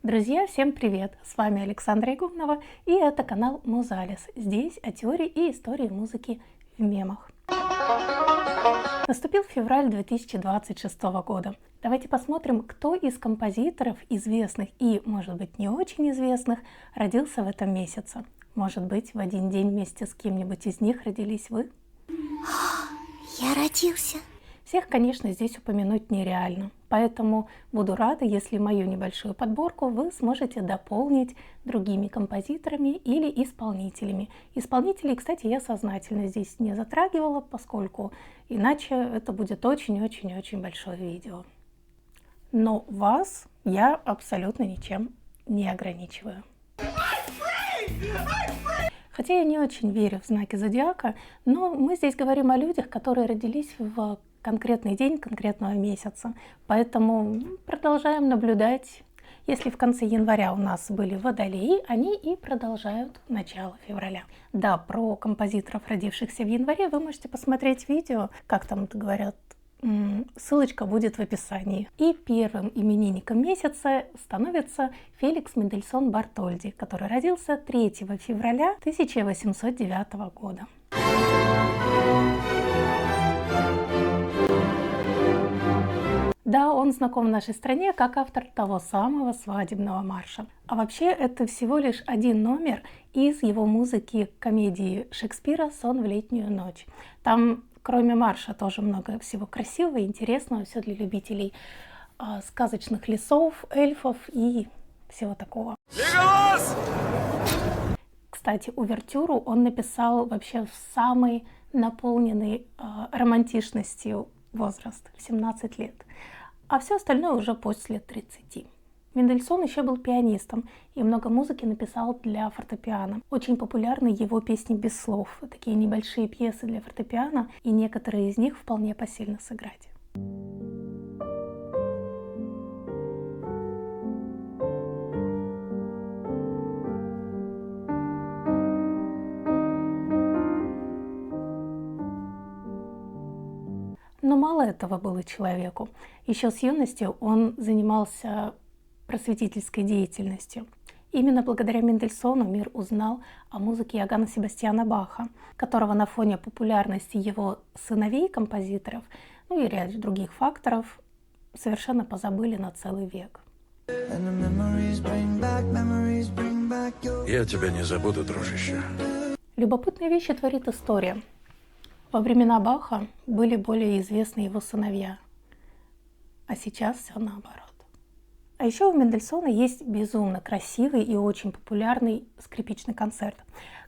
Друзья, всем привет! С вами Александра Игумнова, и это канал Музалис. Здесь о теории и истории музыки в мемах. Наступил февраль 2026 года. Давайте посмотрим, кто из композиторов известных и, может быть, не очень известных, родился в этом месяце. Может быть, в один день вместе с кем-нибудь из них родились вы? Я родился. Всех, конечно, здесь упомянуть нереально, поэтому буду рада, если мою небольшую подборку вы сможете дополнить другими композиторами или исполнителями. Исполнителей, кстати, я сознательно здесь не затрагивала, поскольку иначе это будет очень-очень-очень большое видео. Но вас я абсолютно ничем не ограничиваю. Хотя я не очень верю в знаки зодиака, но мы здесь говорим о людях, которые родились в конкретный день конкретного месяца. Поэтому продолжаем наблюдать. Если в конце января у нас были водолеи, они и продолжают начало февраля. Да, про композиторов, родившихся в январе, вы можете посмотреть видео, как там это говорят, ссылочка будет в описании. И первым именинником месяца становится Феликс Мендельсон Бартольди, который родился 3 февраля 1809 года. Да, он знаком в нашей стране как автор того самого свадебного марша. А вообще это всего лишь один номер из его музыки комедии Шекспира «Сон в летнюю ночь». Там, кроме марша, тоже много всего красивого и интересного, все для любителей сказочных лесов, эльфов и всего такого. Леголас! Кстати, увертюру он написал вообще в самый наполненный романтичностью возраст, в 17 лет. А все остальное уже после 30. Мендельсон еще был пианистом и много музыки написал для фортепиано. Очень популярны его песни без слов, такие небольшие пьесы для фортепиано, и некоторые из них вполне посильно сыграть. Но мало этого было человеку. Еще с юности он занимался просветительской деятельностью. Именно благодаря Мендельсону мир узнал о музыке Иоганна Себастьяна Баха, которого на фоне популярности его сыновей-композиторов, ну и ряд других факторов, совершенно позабыли на целый век. Я тебя не забуду, дружище. Любопытные вещи творит история. Во времена Баха были более известны его сыновья, а сейчас все наоборот. А еще у Мендельсона есть безумно красивый и очень популярный скрипичный концерт.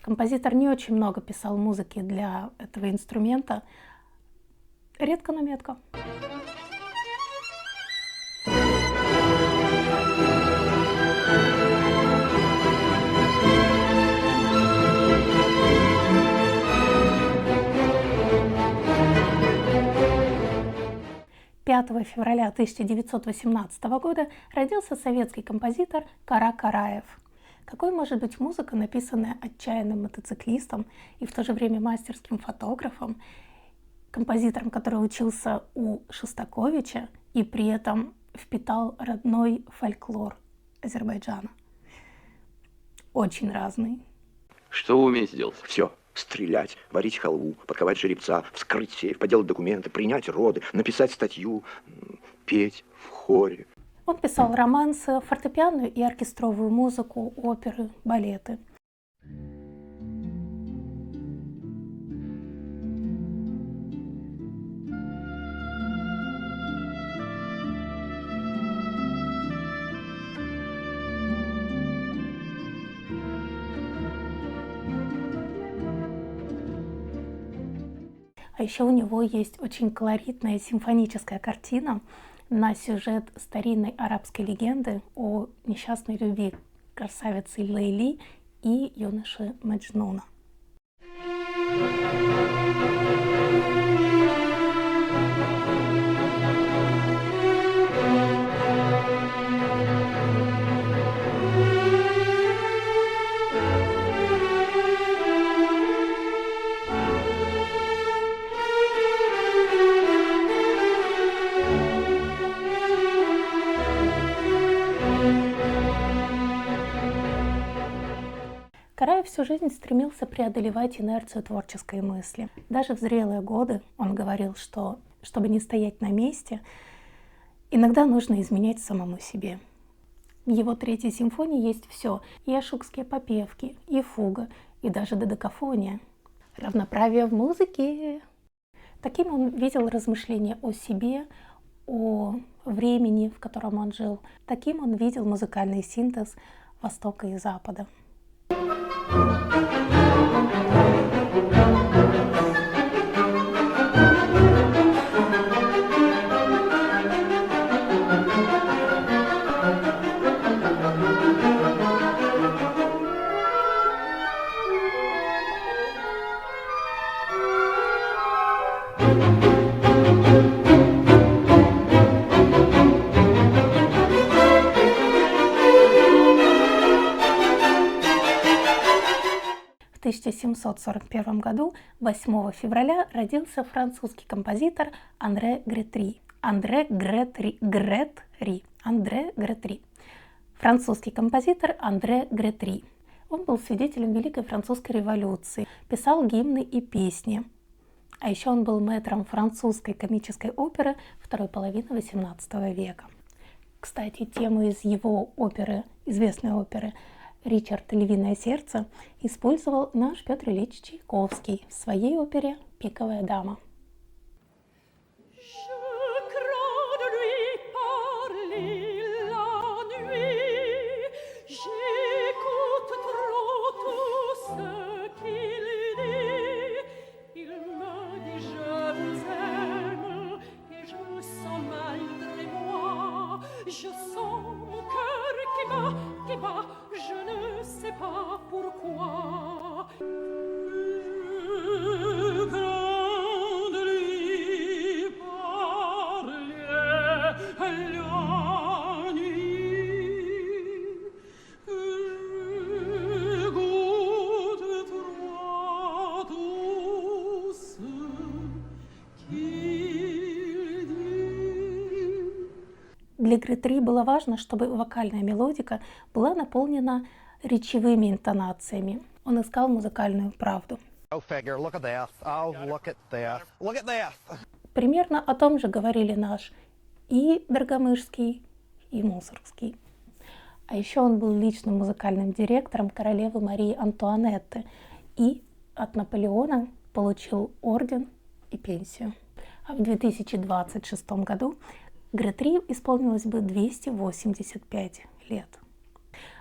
Композитор не очень много писал музыки для этого инструмента, редко, но метко. «5 февраля 1918 года родился советский композитор Кара Караев. Какой может быть музыка, написанная отчаянным мотоциклистом и в то же время мастерским фотографом, композитором, который учился у Шостаковича и при этом впитал родной фольклор Азербайджана? Очень разный. Что вы умеете делать? Все. Стрелять, варить халву, подковать жеребца, вскрыть сейф, поделать документы, принять роды, написать статью, петь в хоре. Он писал романсы, фортепианную и оркестровую музыку, оперы, балеты. А еще у него есть очень колоритная симфоническая картина на сюжет старинной арабской легенды о несчастной любви красавицы Лейли и юноши Маджнуна. всю жизнь стремился преодолевать инерцию творческой мысли. Даже в зрелые годы он говорил, что, чтобы не стоять на месте, иногда нужно изменять самому себе. В его третьей симфонии есть все: и ашукские попевки, и фуга, и даже додекафония. Равноправие в музыке. Таким он видел размышления о себе, о времени, в котором он жил. Таким он видел музыкальный синтез Востока и Запада. В 1741 году, 8 февраля, родился французский композитор Андре Гретри. Андре Гретри. Французский композитор Андре Гретри. Он был свидетелем Великой Французской революции, писал гимны и песни. А еще он был мэтром французской комической оперы второй половины XVIII века. Кстати, тему из его оперы, известной оперы «Ричард. Львиное сердце» использовал наш Петр Ильич Чайковский в своей опере «Пиковая дама». Для Гретри было важно, чтобы вокальная мелодика была наполнена речевыми интонациями. Он искал музыкальную правду. Примерно о том же говорили наш и Драгомышский, и Мусоргский. А еще он был личным музыкальным директором королевы Марии Антуанетты и от Наполеона получил орден и пенсию. А в 2026 году Гретри исполнилось бы 285 лет.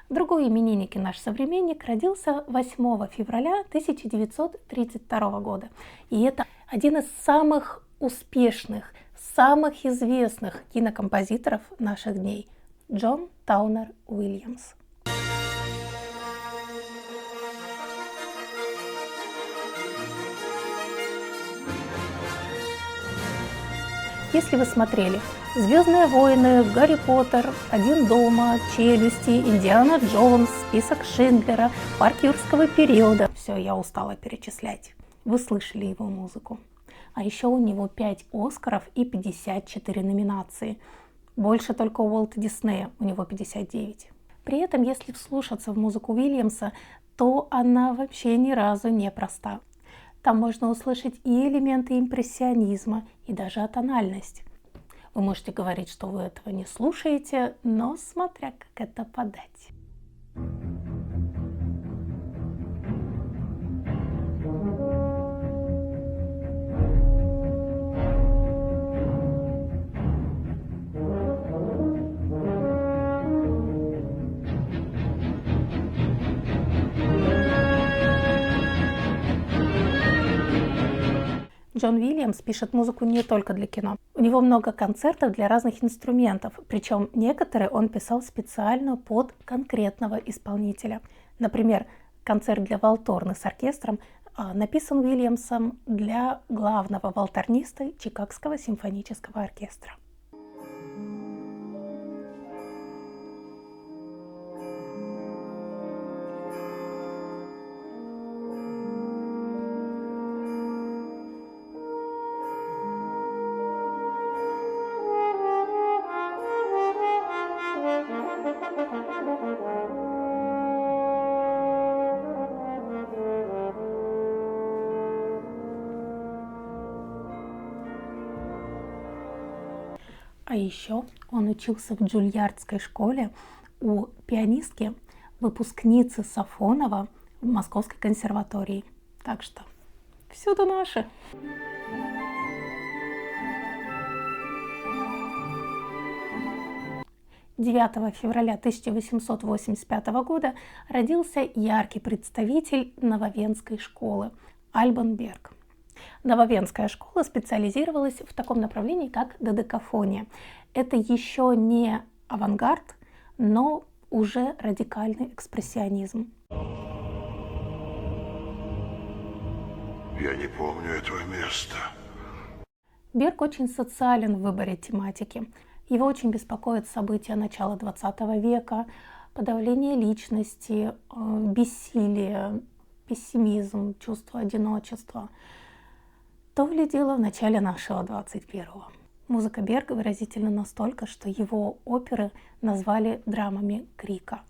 Другой именинник и наш современник родился 8 февраля 1932 года. И это один из самых успешных, самых известных кинокомпозиторов наших дней – Джон Таунер Уильямс. Если вы смотрели «Звездные войны», «Гарри Поттер», «Один дома», «Челюсти», «Индиана Джонс», «Список Шиндлера», «Парк юрского периода». Все, я устала перечислять. Вы слышали его музыку. А еще у него 5 Оскаров и 54 номинации. Больше только у Уолта Диснея, у него 59. При этом, если вслушаться в музыку Уильямса, то она вообще ни разу не проста. Там можно услышать и элементы импрессионизма, и даже атональность. Вы можете говорить, что вы этого не слушаете, но смотря как это подать. Джон Уильямс пишет музыку не только для кино. У него много концертов для разных инструментов, причем некоторые он писал специально под конкретного исполнителя. Например, концерт для валторны с оркестром написан Уильямсом для главного валторниста Чикагского симфонического оркестра. А еще он учился в Джульярдской школе у пианистки, выпускницы Сафонова в Московской консерватории. Так что всюду наши. 9 февраля 1885 года родился яркий представитель Нововенской школы Альбан Берг. Нововенская школа специализировалась в таком направлении, как додекафония. Это еще не авангард, но уже радикальный экспрессионизм. Я не помню этого места. Берг очень социален в выборе тематики. Его очень беспокоят события начала XX века, подавление личности, бессилие, пессимизм, чувство одиночества. То ли дело в начале нашего 21-го. Музыка Берга выразительна настолько, что его оперы назвали драмами крика.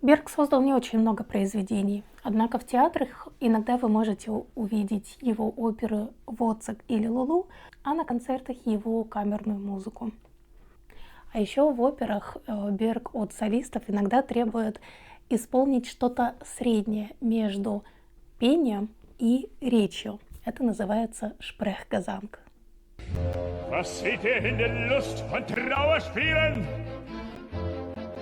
Берг создал не очень много произведений, однако в театрах иногда вы можете увидеть его оперы «Воцик» или «Лулу», а на концертах его камерную музыку. А еще в операх Берг от солистов иногда требует исполнить что-то среднее между пением и речью. Это называется шпрехгезанг.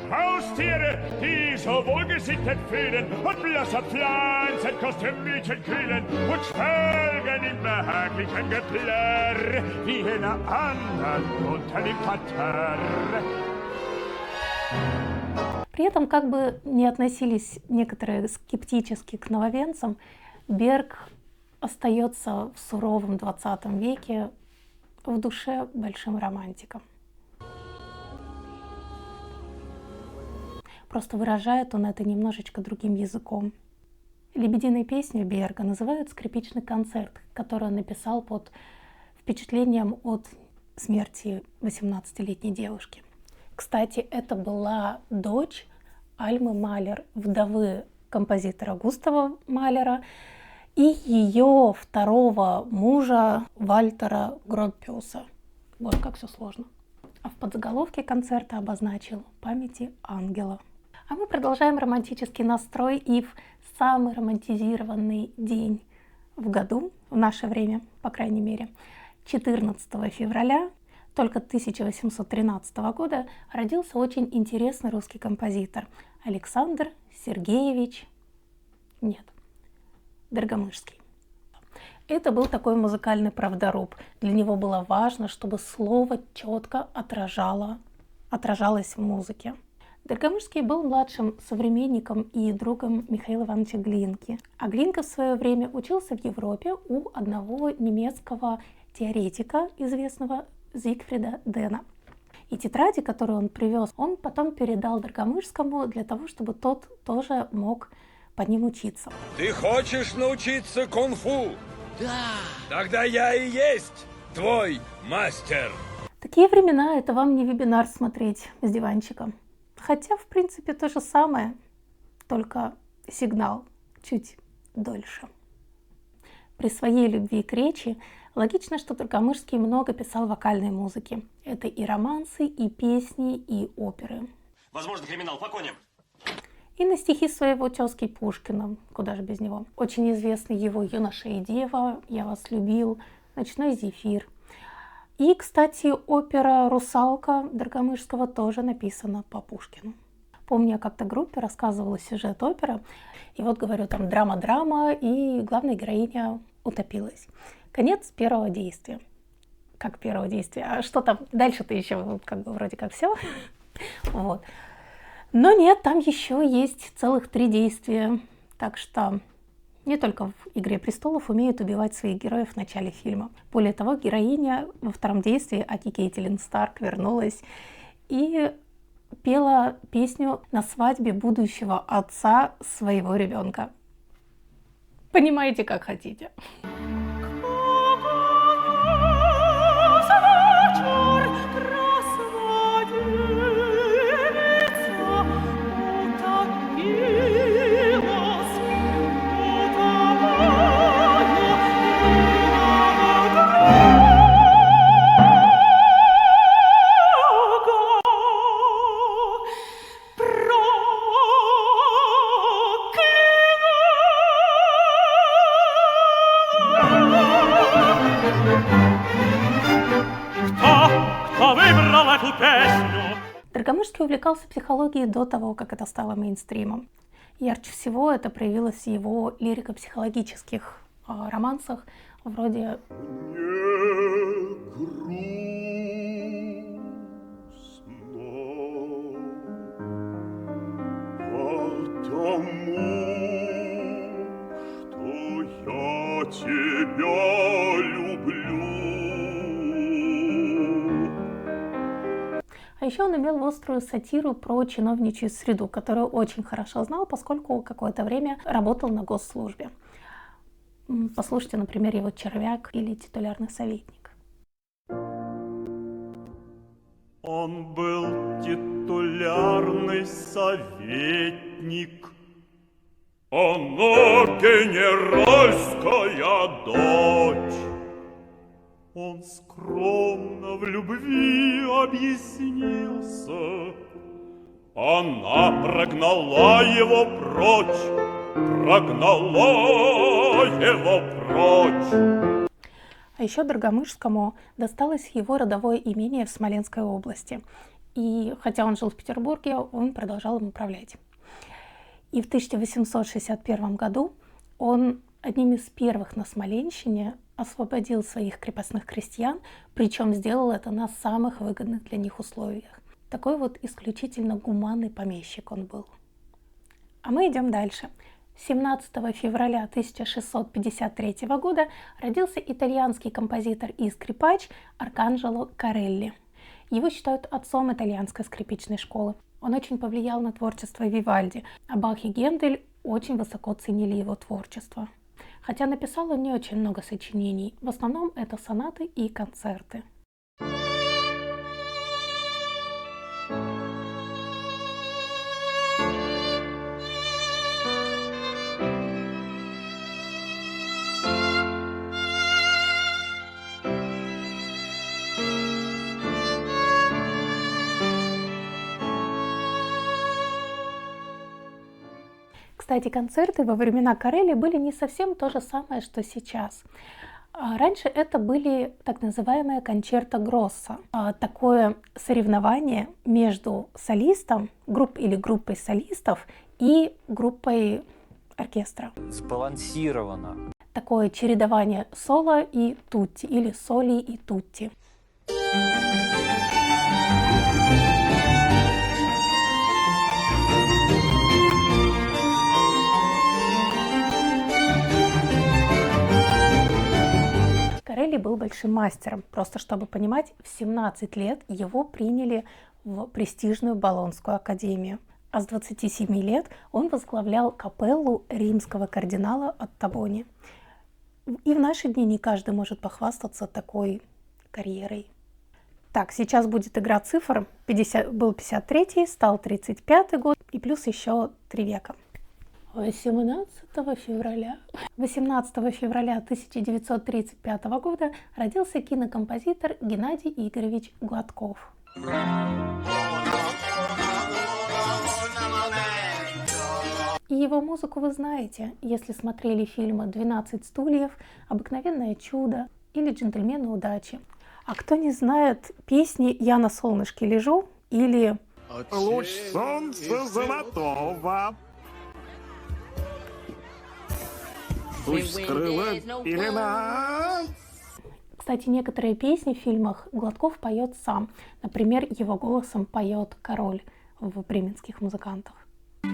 Haustiere, die so wohlgesittet fühlen und blasser Pflanzen kostümchen kühlen und schwelgen im behaglichen Geplärr wie in anderen unter dem Parterre. При этом, как бы ни относились некоторые скептически к нововенцам, Берг остается в суровом 20 веке в душе большим романтиком. Просто выражает он это немножечко другим языком. «Лебединой песню» Берга называют скрипичный концерт, который он написал под впечатлением от смерти 18-летней девушки. Кстати, это была дочь Альмы Малер, вдовы композитора Густава Малера, и ее второго мужа Вальтера Гроппиуса. Вот как все сложно. А в подзаголовке концерта обозначил «Памяти ангела». А мы продолжаем романтический настрой, и в самый романтизированный день в году, в наше время, по крайней мере, 14 февраля, только 1813 года, родился очень интересный русский композитор Александр Сергеевич Доргомышский. Это был такой музыкальный правдоруб. Для него было важно, чтобы слово четко отражалось в музыке. Доргомышский был младшим современником и другом Михаила Ивановича Глинки. А Глинка в свое время учился в Европе у одного немецкого теоретика, известного Зигфрида Дена. И тетради, которые он привез, он потом передал Доргомышскому для того, чтобы тот тоже мог по ним учиться. Ты хочешь научиться кунг-фу? Да. Тогда я и есть твой мастер. Такие времена — это вам не вебинар смотреть с диванчика. Хотя, в принципе, то же самое, только сигнал чуть дольше. При своей любви к речи логично, что Доргомышский много писал вокальной музыки. Это и романсы, и песни, и оперы. Возможно, криминал по коням. И на стихи своего тезки Пушкина, куда же без него. Очень известны его «Юноша и дева», «Я вас любил», «Ночной зефир». И, кстати, опера «Русалка» Доргомышского тоже написана по Пушкину. Помню, я как-то группе рассказывала сюжет оперы, и вот говорю, там драма-драма, и главная героиня утопилась. Конец первого действия. Как первого действия? А что там дальше-то еще, как бы вроде как все. Вот. Но нет, там еще есть целых 3 действия. Так что не только в «Игре престолов» умеют убивать своих героев в начале фильма. Более того, героиня во втором действии, Аки Кейтилин Старк, вернулась и пела песню на свадьбе будущего отца своего ребенка. Понимаете, как хотите. Доргомышский увлекался психологией до того, как это стало мейнстримом. Ярче всего это проявилось в его лирико-психологических романсах, вроде тебя люблю. А еще он имел острую сатиру про чиновничью среду, которую очень хорошо знал, поскольку какое-то время работал на госслужбе. Послушайте, например, его «Червяк» или «Титулярный советник». Он был титулярный советник. Она генеральская дочь. Он скромно в любви объяснился. Она прогнала его прочь, прогнала его прочь. А еще Доргомышскому досталось его родовое имение в Смоленской области. И хотя он жил в Петербурге, он продолжал им управлять. И в 1861 году он одним из первых на Смоленщине освободил своих крепостных крестьян, причем сделал это на самых выгодных для них условиях. Такой вот исключительно гуманный помещик он был. А мы идем дальше. 17 февраля 1653 года родился итальянский композитор и скрипач Арканджело Корелли. Его считают отцом итальянской скрипичной школы. Он очень повлиял на творчество Вивальди, а Бах и Гендель очень высоко ценили его творчество. Хотя написал он не очень много сочинений, в основном это сонаты и концерты. Кстати, концерты во времена Корелли были не совсем то же самое, что сейчас. Раньше это были так называемые кончерто гроссо, такое соревнование между солистом, группой солистов и группой оркестра. Сбалансировано. Такое чередование соло и тутти или соли и тутти. Корелли был большим мастером. Просто чтобы понимать, в 17 лет его приняли в престижную Болонскую академию. А с 27 лет он возглавлял капеллу римского кардинала Оттабони. И в наши дни не каждый может похвастаться такой карьерой. Так, сейчас будет игра цифр. Был 53-й, стал 35-й год и плюс еще 3 века. 18 февраля 1935 года родился кинокомпозитор Геннадий Игоревич Гладков. И его музыку вы знаете, если смотрели фильмы «12 стульев», «Обыкновенное чудо» или «Джентльмены удачи». А кто не знает песни «Я на солнышке лежу» или «Луч солнца золотого». Пусть скрыла пелена. Кстати, некоторые песни в фильмах Гладков поет сам. Например, его голосом поет король в «Бременских музыкантах».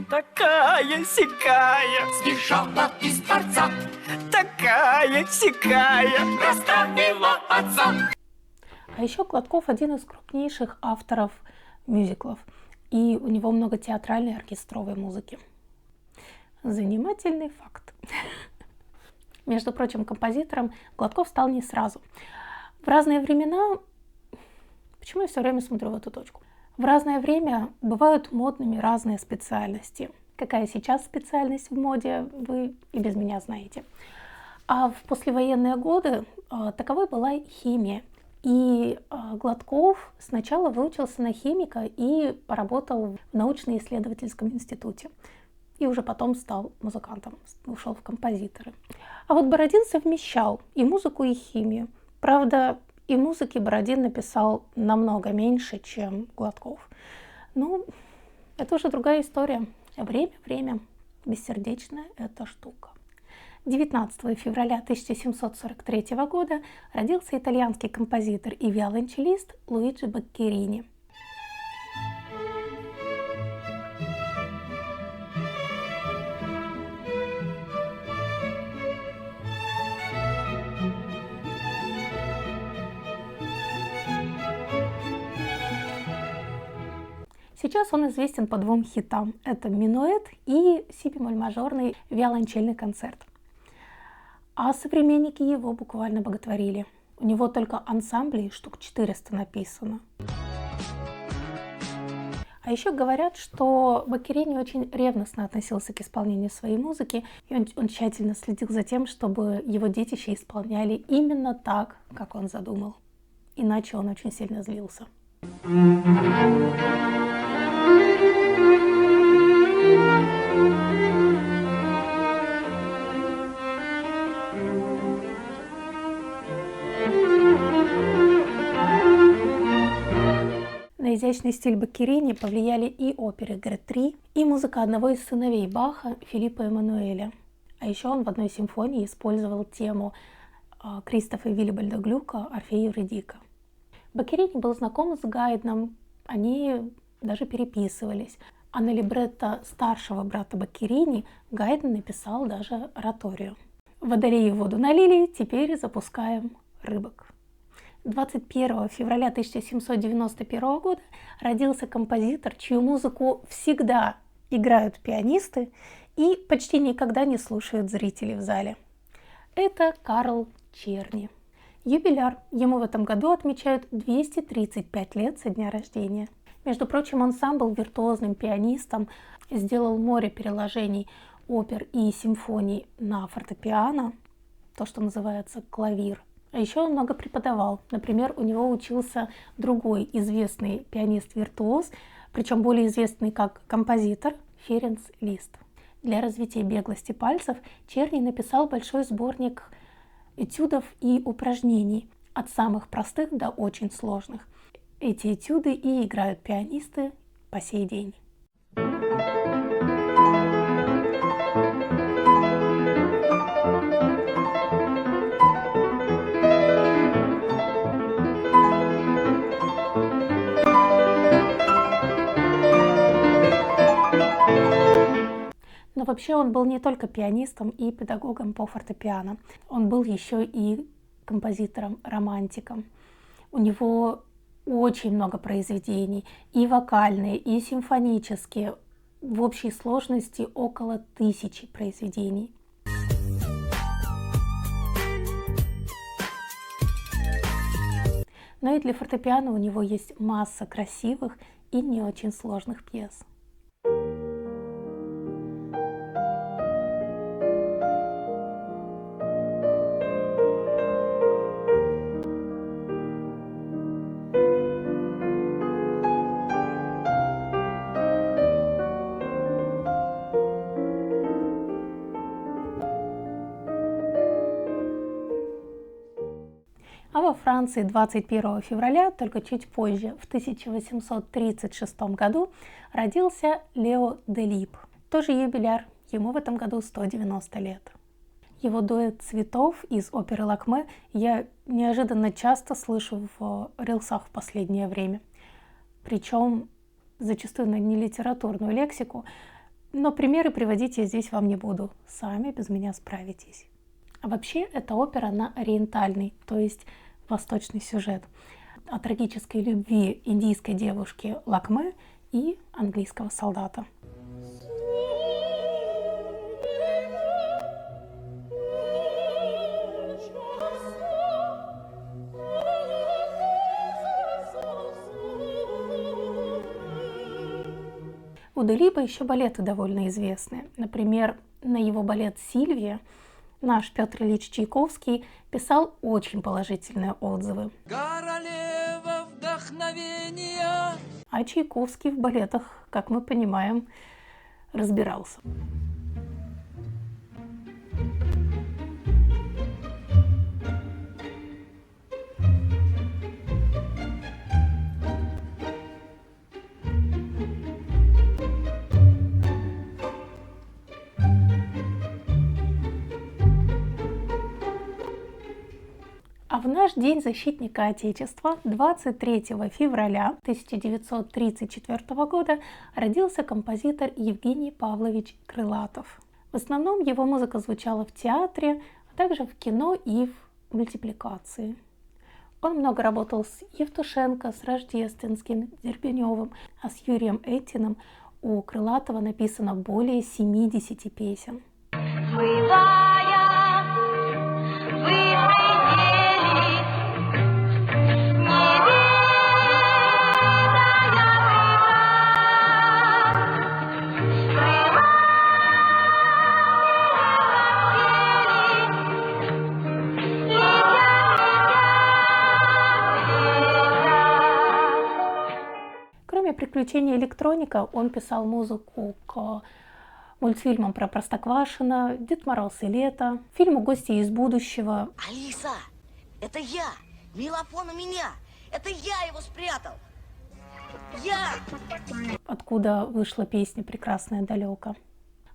Такая-сякая Сбежала из дворца, такая-сякая расстроила отца. А еще Гладков один из крупнейших авторов мюзиклов. И у него много театральной и оркестровой музыки. Занимательный факт. Между прочим, композитором Гладков стал не сразу. В разные времена... Почему я все время смотрю в эту точку? В разное время бывают модными разные специальности. Какая сейчас специальность в моде, вы и без меня знаете. А в послевоенные годы таковой была химия. И Гладков сначала выучился на химика и поработал в научно-исследовательском институте. И уже потом стал музыкантом, ушел в композиторы. А вот Бородин совмещал и музыку, и химию. Правда, и музыки Бородин написал намного меньше, чем Гладков. Ну, это уже другая история. Время, бессердечная эта штука. 19 февраля 1743 года родился итальянский композитор и виолончелист Луиджи Баккерини. Сейчас он известен по двум хитам. Это «Минуэт» и си-бемоль-мажорный виолончельный концерт. А современники его буквально боготворили. У него только ансамблей штук 400 написано. А еще говорят, что Баккерини очень ревностно относился к исполнению своей музыки, и он тщательно следил за тем, чтобы его детища исполняли именно так, как он задумал. Иначе он очень сильно злился. На изящный стиль Баккерини повлияли и оперы Гретри, и музыка одного из сыновей Баха, Филиппа Эммануэля. А еще он в одной симфонии использовал тему Кристофа Виллибальда Глюка «Орфей и Евридика». Баккерини был знаком с Гайдном, они даже переписывались. А на либретто старшего брата Баккерини Гайден написал даже ораторию. Водолеи в воду налили, теперь запускаем рыбок. 21 февраля 1791 года родился композитор, чью музыку всегда играют пианисты и почти никогда не слушают зрители в зале. Это Карл Черни. Юбиляр. Ему в этом году отмечают 235 лет со дня рождения. Между прочим, он сам был виртуозным пианистом, сделал море переложений опер и симфоний на фортепиано, то, что называется клавир. А еще он много преподавал. Например, у него учился другой известный пианист-виртуоз, причем более известный как композитор, Ференц Лист. Для развития беглости пальцев Черни написал большой сборник этюдов и упражнений, от самых простых до очень сложных. Эти этюды и играют пианисты по сей день. Но вообще он был не только пианистом и педагогом по фортепиано. Он был еще и композитором-романтиком. У него очень много произведений, и вокальные, и симфонические. В общей сложности около 1000 произведений. Но и для фортепиано у него есть масса красивых и не очень сложных пьес. А во Франции 21 февраля, только чуть позже, в 1836 году, родился Лео Делиб, тоже юбиляр, ему в этом году 190 лет. Его дуэт «Цветов» из оперы «Лакме» я неожиданно часто слышу в рилсах в последнее время. Причем зачастую на нелитературную лексику, но примеры приводить я здесь вам не буду, сами без меня справитесь. А вообще, эта опера на ориентальный, то есть восточный сюжет о трагической любви индийской девушки Лакме и английского солдата. У Делиба еще балеты довольно известны. Например, на его балет «Сильвия» наш Петр Ильич Чайковский писал очень положительные отзывы. Королева вдохновения. А Чайковский в балетах, как мы понимаем, разбирался. в наш День защитника Отечества, 23 февраля 1934 года, родился композитор Евгений Павлович Крылатов. В основном его музыка звучала в театре, а также в кино и в мультипликации. Он много работал с Евтушенко, с Рождественским, Дербеневым, а с Юрием Этиным у Крылатова написано более 70 песен. Кроме «Приключений электроника», он писал музыку к мультфильмам про Простоквашино, Дед Мороз и Лето, фильму «Гости из будущего». Алиса, это я! Мелофон у меня! Это я его спрятал! Я! Откуда вышла песня «Прекрасное далеко».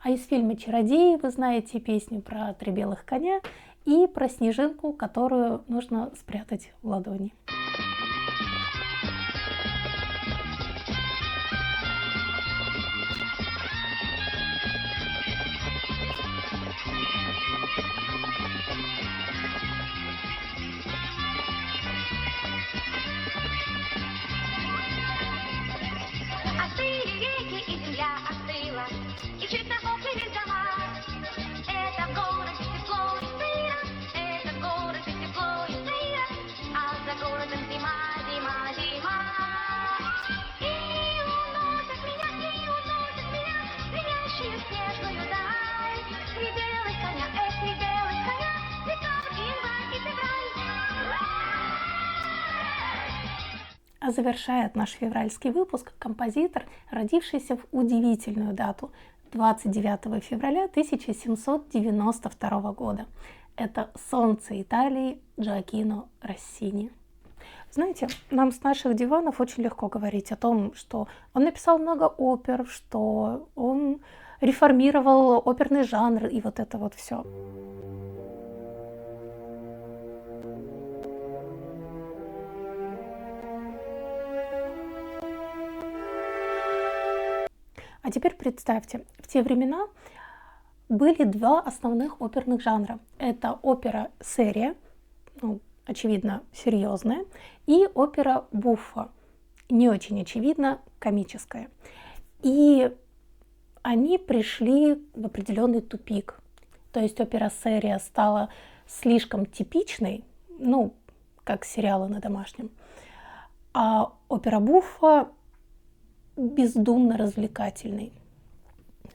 А из фильма «Чародеи» вы знаете песню про 3 белых коня и про снежинку, которую нужно спрятать в ладони. А завершает наш февральский выпуск композитор, родившийся в удивительную дату 29 февраля 1792 года. Это солнце Италии Джоаккино Россини. Знаете, нам с наших диванов очень легко говорить о том, что он написал много опер, что он реформировал оперный жанр и вот это вот все. А теперь представьте, в те времена были 2 основных оперных жанра. Это опера серия, очевидно, серьезная, и опера буффа, не очень очевидно, комическая. И они пришли в определенный тупик. То есть опера серия стала слишком типичной, как сериалы на домашнем, а опера буффа бездумно развлекательный.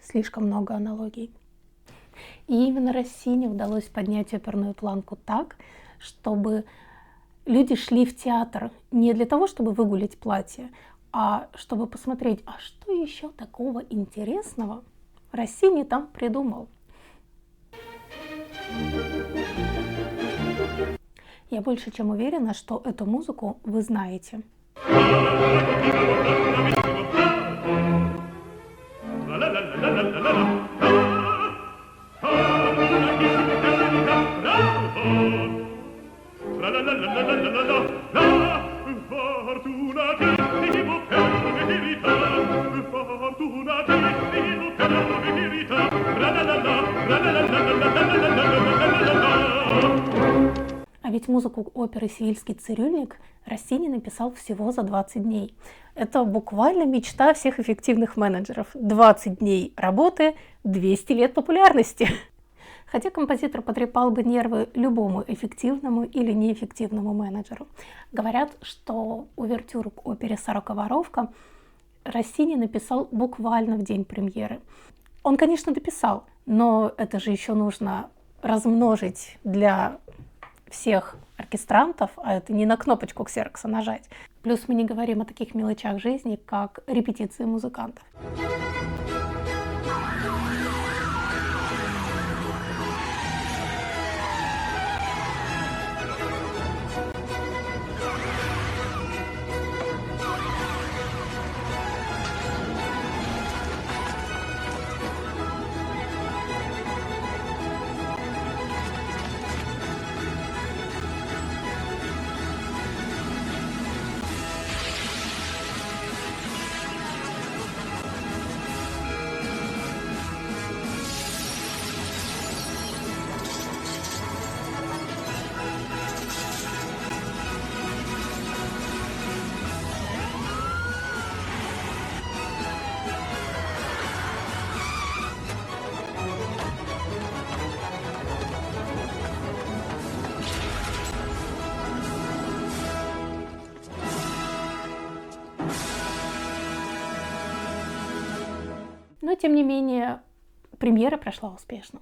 Слишком много аналогий. И именно Россини удалось поднять оперную планку так, чтобы люди шли в театр не для того, чтобы выгулять платье, а чтобы посмотреть, а что еще такого интересного Россини там придумал. Я больше чем уверена, что эту музыку вы знаете. А ведь музыку оперы «Севильский цирюльник» Россини написал всего за 20 дней. Это буквально мечта всех эффективных менеджеров. 20 дней работы, 200 лет популярности. Хотя композитор потрепал бы нервы любому эффективному или неэффективному менеджеру. Говорят, что увертюру к опере «Сорока-воровка» Россини написал буквально в день премьеры. Он, конечно, дописал, но это же еще нужно размножить для всех оркестрантов, а это не на кнопочку ксерокса нажать. Плюс мы не говорим о таких мелочах жизни, как репетиции музыкантов. Но, тем не менее, премьера прошла успешно.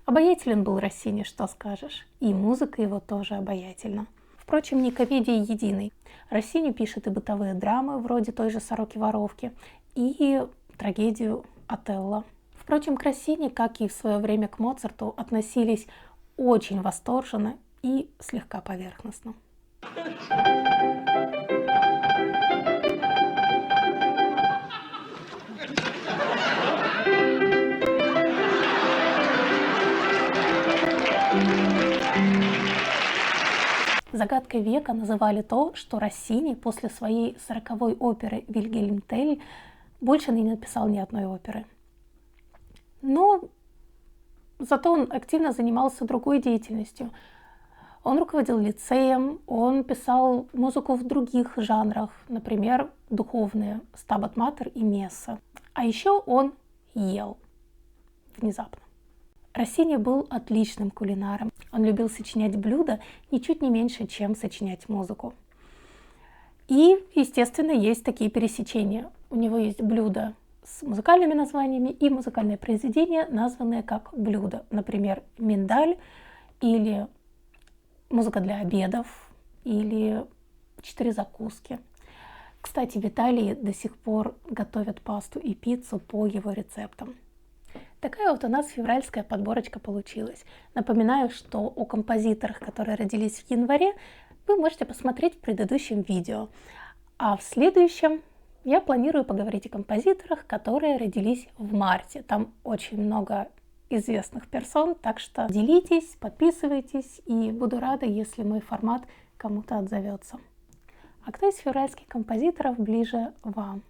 Обаятелен был Россини, что скажешь. И музыка его тоже обаятельна. Впрочем, не комедия единой. Россини пишет и бытовые драмы, вроде той же «Сороки-воровки», и трагедию «Отелло». Впрочем, к Россини, как и в свое время к Моцарту, относились очень восторженно и слегка поверхностно. Загадкой века называли то, что Россини после своей 40-й оперы «Вильгельм Тель» больше не написал ни одной оперы. Но зато он активно занимался другой деятельностью. Он руководил лицеем, он писал музыку в других жанрах, например, духовные «Стабат Матер» и «Месса». А еще он ел внезапно. Россини был отличным кулинаром. Он любил сочинять блюда ничуть не меньше, чем сочинять музыку. И, естественно, есть такие пересечения. У него есть блюда с музыкальными названиями и музыкальные произведения, названные как блюда. Например, миндаль или музыка для обедов или 4 закуски. Кстати, в Италии до сих пор готовят пасту и пиццу по его рецептам. Такая вот у нас февральская подборочка получилась. Напоминаю, что о композиторах, которые родились в январе, вы можете посмотреть в предыдущем видео. А в следующем я планирую поговорить о композиторах, которые родились в марте. Там очень много известных персон, так что делитесь, подписывайтесь, и буду рада, если мой формат кому-то отзовется. А кто из февральских композиторов ближе вам?